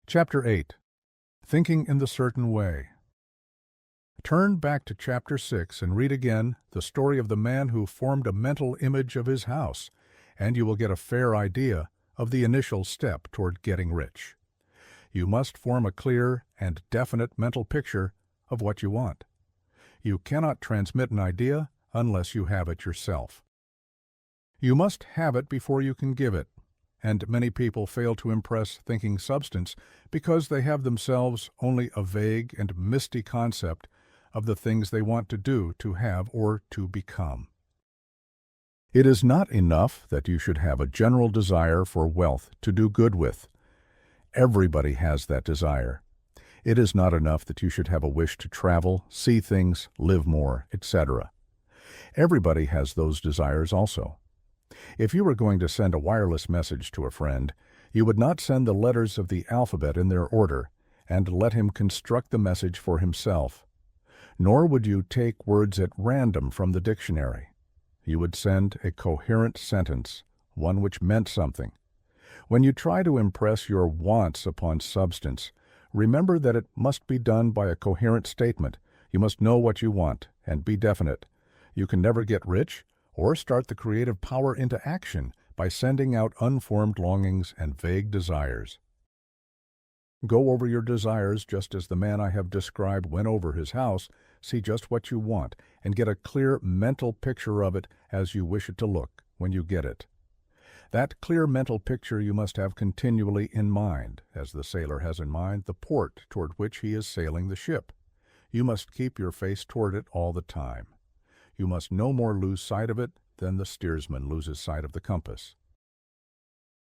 Chapter 8. Thinking in the Certain Way. Turn back to Chapter 6 and read again the story of the man who formed a mental image of his house, and you will get a fair idea of the initial step toward getting rich. You must form a clear and definite mental picture of what you want. You cannot transmit an idea unless you have it yourself. You must have it before you can give it, and many people fail to impress thinking substance because they have themselves only a vague and misty concept of the things they want to do, to have, or to become. It is not enough that you should have a general desire for wealth to do good with. Everybody has that desire. It is not enough that you should have a wish to travel, see things, live more, etc. Everybody has those desires also. If you were going to send a wireless message to a friend, you would not send the letters of the alphabet in their order and let him construct the message for himself. Nor would you take words at random from the dictionary. You would send a coherent sentence, one which meant something. When you try to impress your wants upon substance, remember that it must be done by a coherent statement. You must know what you want and be definite. You can never get rich or start the creative power into action by sending out unformed longings and vague desires. Go over your desires just as the man I have described went over his house. See just what you want and get a clear mental picture of it as you wish it to look when you get it. That clear mental picture you must have continually in mind, as the sailor has in mind the port toward which he is sailing the ship. You must keep your face toward it all the time. You must no more lose sight of it than the steersman loses sight of the compass.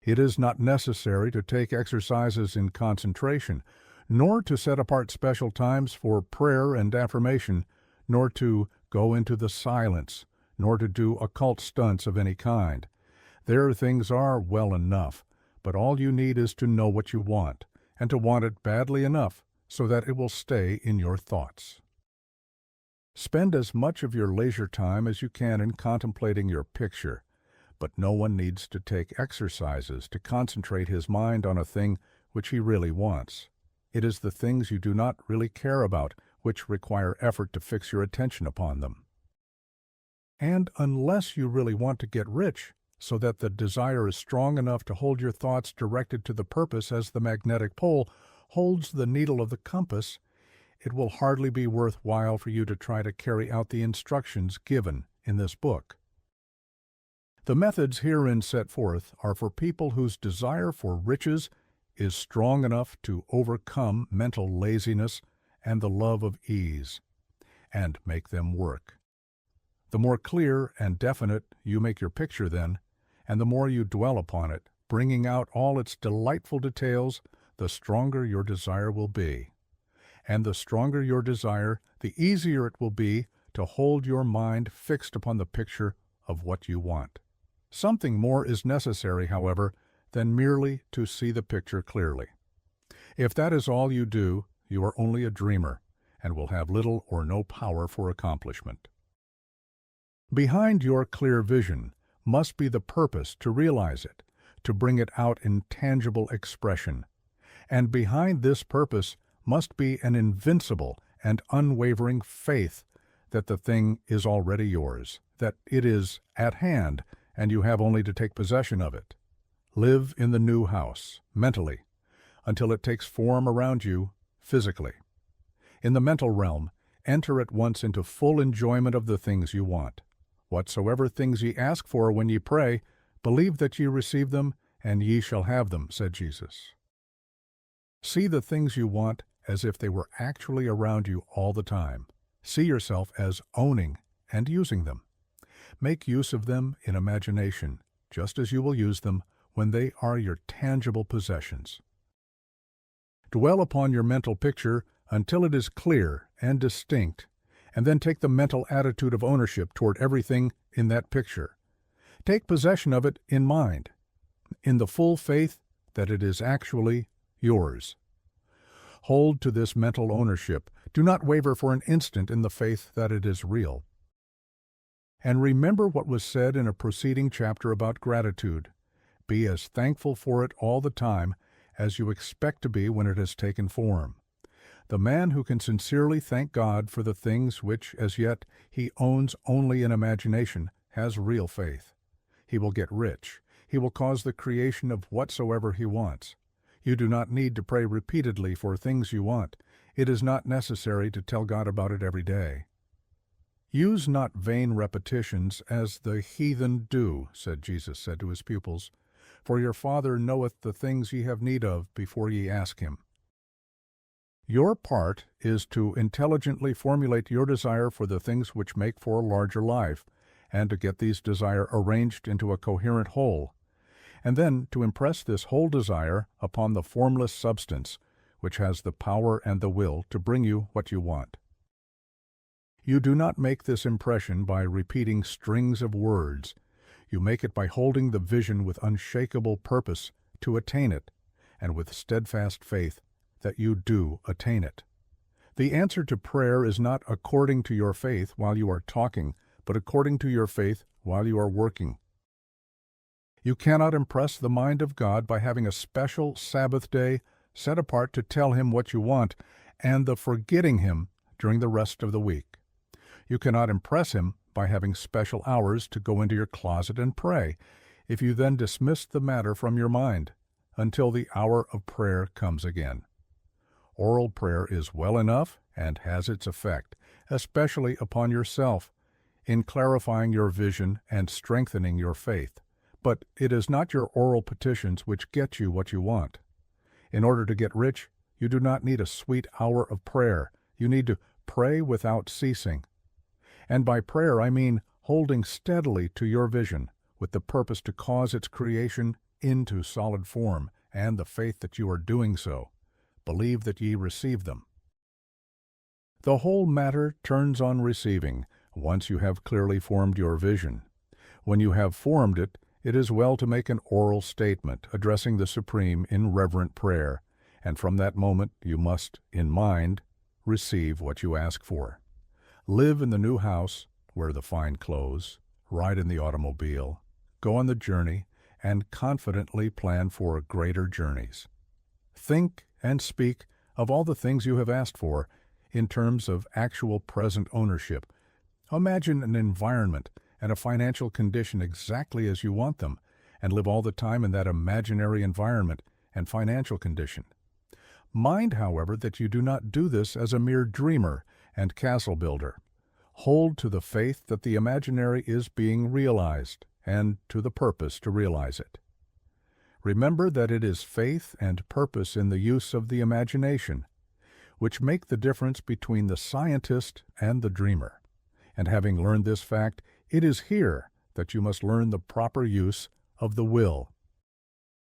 It is not necessary to take exercises in concentration, nor to set apart special times for prayer and affirmation, nor to go into the silence, nor to do occult stunts of any kind. Their things are well enough, but all you need is to know what you want, and to want it badly enough so that it will stay in your thoughts. Spend as much of your leisure time as you can in contemplating your picture, but no one needs to take exercises to concentrate his mind on a thing which he really wants. It is the things you do not really care about which require effort to fix your attention upon them. And unless you really want to get rich, so that the desire is strong enough to hold your thoughts directed to the purpose as the magnetic pole holds the needle of the compass, it will hardly be worthwhile for you to try to carry out the instructions given in this book. The methods herein set forth are for people whose desire for riches is strong enough to overcome mental laziness and the love of ease, and make them work. The more clear and definite you make your picture then, and the more you dwell upon it, bringing out all its delightful details, the stronger your desire will be. And the stronger your desire, the easier it will be to hold your mind fixed upon the picture of what you want. Something more is necessary, however, than merely to see the picture clearly. If that is all you do, you are only a dreamer, and will have little or no power for accomplishment. Behind your clear vision must be the purpose to realize it, to bring it out in tangible expression. And behind this purpose must be an invincible and unwavering faith that the thing is already yours, that it is at hand, and you have only to take possession of it. Live in the new house, mentally, until it takes form around you, physically. In the mental realm, enter at once into full enjoyment of the things you want. Whatsoever things ye ask for when ye pray, believe that ye receive them, and ye shall have them, said Jesus. See the things you want as if they were actually around you all the time. See yourself as owning and using them. Make use of them in imagination, just as you will use them when they are your tangible possessions. Dwell upon your mental picture until it is clear and distinct, and then take the mental attitude of ownership toward everything in that picture. Take possession of it in mind, in the full faith that it is actually yours. Hold to this mental ownership. Do not waver for an instant in the faith that it is real. And remember what was said in a preceding chapter about gratitude. Be as thankful for it all the time as you expect to be when it has taken form. The man who can sincerely thank God for the things which as yet he owns only in imagination has real faith. He will get rich. He will cause the creation of whatsoever he wants. You do not need to pray repeatedly for things you want. It is not necessary to tell God about it every day. Use not vain repetitions as the heathen do, Jesus said to his pupils, for your Father knoweth the things ye have need of before ye ask him. Your part is to intelligently formulate your desire for the things which make for a larger life, and to get these desires arranged into a coherent whole, and then to impress this whole desire upon the formless substance, which has the power and the will to bring you what you want. You do not make this impression by repeating strings of words. You make it by holding the vision with unshakable purpose to attain it, and with steadfast faith that you do attain it. The answer to prayer is not according to your faith while you are talking, but according to your faith while you are working. You cannot impress the mind of God by having a special Sabbath day set apart to tell him what you want, and the forgetting him during the rest of the week. You cannot impress him by having special hours to go into your closet and pray, if you then dismiss the matter from your mind until the hour of prayer comes again. Oral prayer is well enough and has its effect, especially upon yourself, in clarifying your vision and strengthening your faith. But it is not your oral petitions which get you what you want. In order to get rich, you do not need a sweet hour of prayer. You need to pray without ceasing. And by prayer I mean holding steadily to your vision, with the purpose to cause its creation into solid form, and the faith that you are doing so. Believe that ye receive them. The whole matter turns on receiving, once you have clearly formed your vision. When you have formed it, it is well to make an oral statement, addressing the Supreme in reverent prayer, and from that moment you must, in mind, receive what you ask for. Live in the new house, wear the fine clothes, ride in the automobile, go on the journey, and confidently plan for greater journeys. Think and speak of all the things you have asked for in terms of actual present ownership. Imagine an environment and a financial condition exactly as you want them, and live all the time in that imaginary environment and financial condition. Mind, however, that you do not do this as a mere dreamer and castle builder. Hold to the faith that the imaginary is being realized, and to the purpose to realize it. Remember that it is faith and purpose in the use of the imagination which make the difference between the scientist and the dreamer. And having learned this fact, it is here that you must learn the proper use of the will.